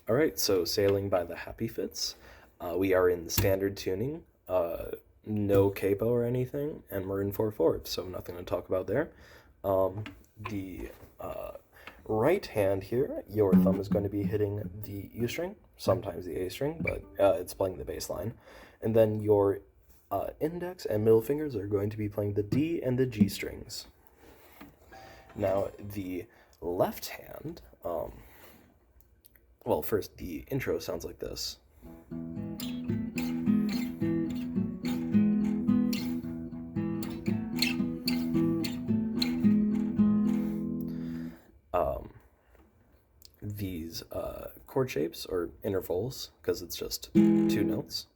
All right, so Sailing by the Happy Fits. We are in standard tuning, no capo or anything, and we're in 4/4, so nothing to talk about there. The right hand here, your thumb is going to be hitting the E string, sometimes the A string, but it's playing the bass line. And then your index and middle fingers are going to be playing the D and the G strings. Now, the left hand, well, first, the intro sounds like this. These chord shapes or intervals, because it's just two notes.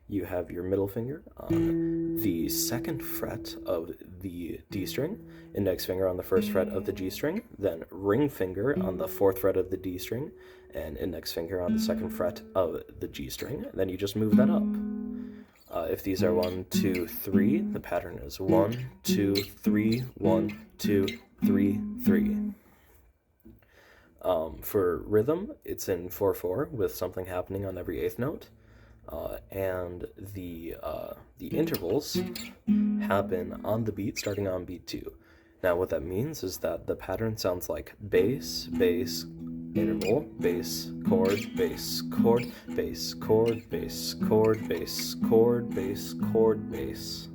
You have your middle finger on the second fret of the D string, index finger on the first fret of the G string, then ring finger on the fourth fret of the D string, and index finger on the second fret of the G string. And then you just move that up. If these are 1, 2, 3, the pattern is 1, 2, 3, 1, 2, 3, 3. For rhythm, it's in 4/4 with something happening on every eighth note. And the intervals happen on the beat, starting on beat 2. Now, what that means is that the pattern sounds like bass, bass, interval, bass, chord, bass, chord, bass, chord, bass, chord, bass, chord, bass, chord, bass.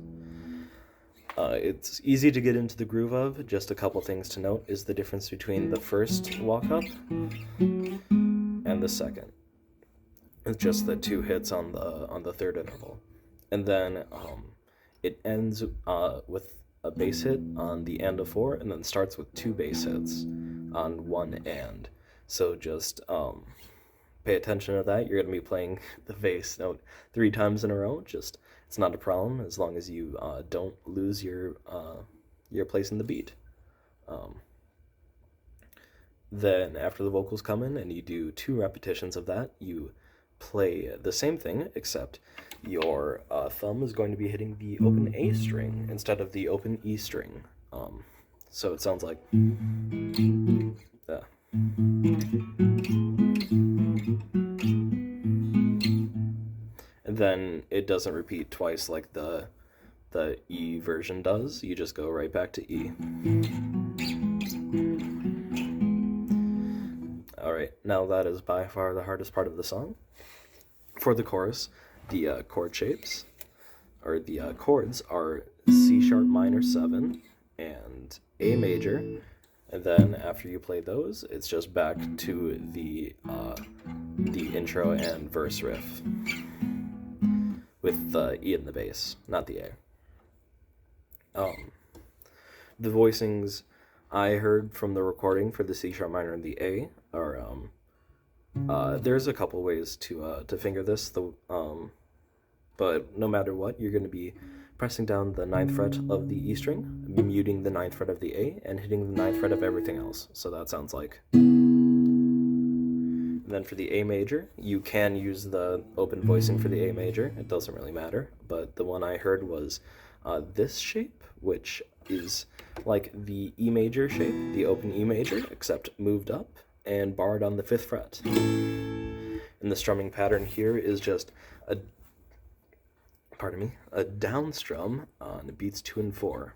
It's easy to get into the groove of. Just a couple things to note is the difference between the first walk-up and the second. It's just the two hits on the third interval, and then it ends with a bass hit on the and of 4, and then starts with two bass hits on one and. So just pay attention to that. You're going to be playing the bass note 3 times in a row. Just it's not a problem as long as you don't lose your place in the beat. Then after the vocals come in and you do 2 repetitions of that, you play the same thing, except your thumb is going to be hitting the open A string instead of the open E string. So it sounds like that. And then it doesn't repeat twice like the E version does. You just go right back to E. Alright, now that is by far the hardest part of the song. For the chorus, the chord shapes, or the chords, are C sharp minor 7 and A major, and then after you play those, it's just back to the intro and verse riff with the E in the bass, not the A. The voicings I heard from the recording for the C sharp minor and the A are there's a couple ways to finger this. But no matter what, you're going to be pressing down the 9th fret of the E string, muting the 9th fret of the A, and hitting the 9th fret of everything else. So that sounds like. And then for the A major, you can use the open voicing for the A major. It doesn't really matter. But the one I heard was this shape, which is like the E major shape, the open E major, except moved up and barred on the 5th fret. And the strumming pattern here is just a down strum on beats 2 and 4.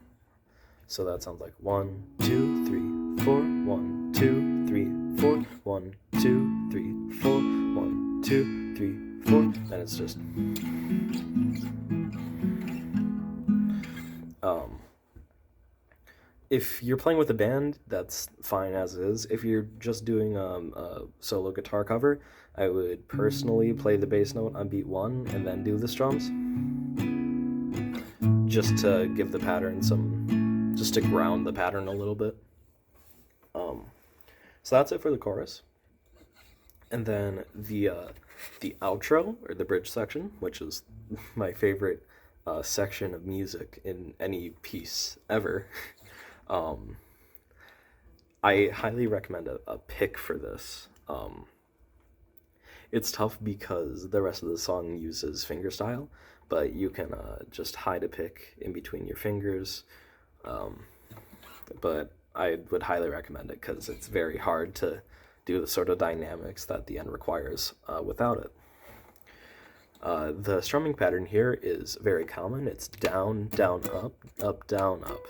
So that sounds like 1, 2, 3, 4, 1, 2, 3, 4, 1, 2, 3, 4, 1, 2, 3, 4, and it's just if you're playing with a band, that's fine as is. If you're just doing a solo guitar cover, I would personally play the bass note on beat 1 and then do the strums, just to give the pattern just to ground the pattern a little bit. So that's it for the chorus. And then the outro, or the bridge section, which is my favorite section of music in any piece ever. I highly recommend a pick for this. It's tough because the rest of the song uses fingerstyle, but you can just hide a pick in between your fingers. But I would highly recommend it because it's very hard to do the sort of dynamics that the end requires without it. The strumming pattern here is very common. It's down, down, up, down, up.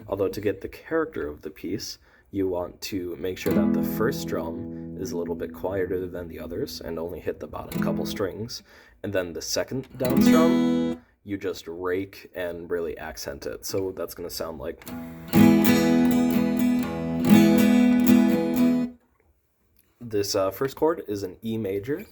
Although to get the character of the piece, you want to make sure that the first drum is a little bit quieter than the others and only hit the bottom couple strings. And then the second down strum, you just rake and really accent it. So that's going to sound like... This first chord is an E major.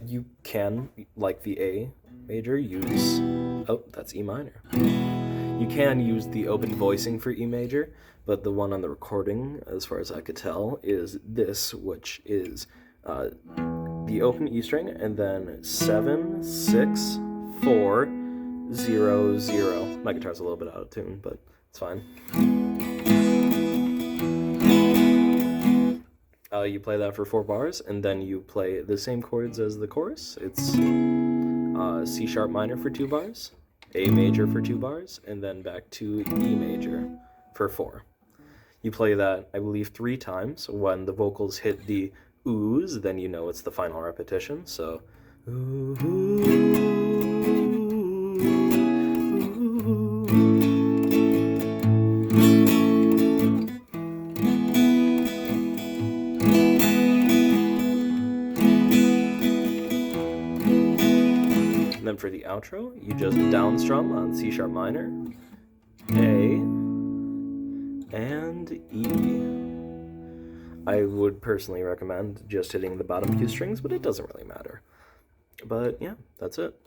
You can, like the A major, use... Oh, that's E minor. You can use the open voicing for E major, but the one on the recording, as far as I could tell, is this, which is the open E string, and then 7, 6, 4, 0, 0. My guitar's a little bit out of tune, but it's fine. You play that for 4 bars, and then you play the same chords as the chorus. It's C sharp minor for 2 bars, A major for 2 bars, and then back to E major for 4. You play that, I believe, 3 times. When the vocals hit the oohs, then you know it's the final repetition. So, ooh, ooh, ooh. And then for the outro, you just down strum on C sharp minor, A, and E. I would personally recommend just hitting the bottom 2 strings, but it doesn't really matter. But yeah, that's it.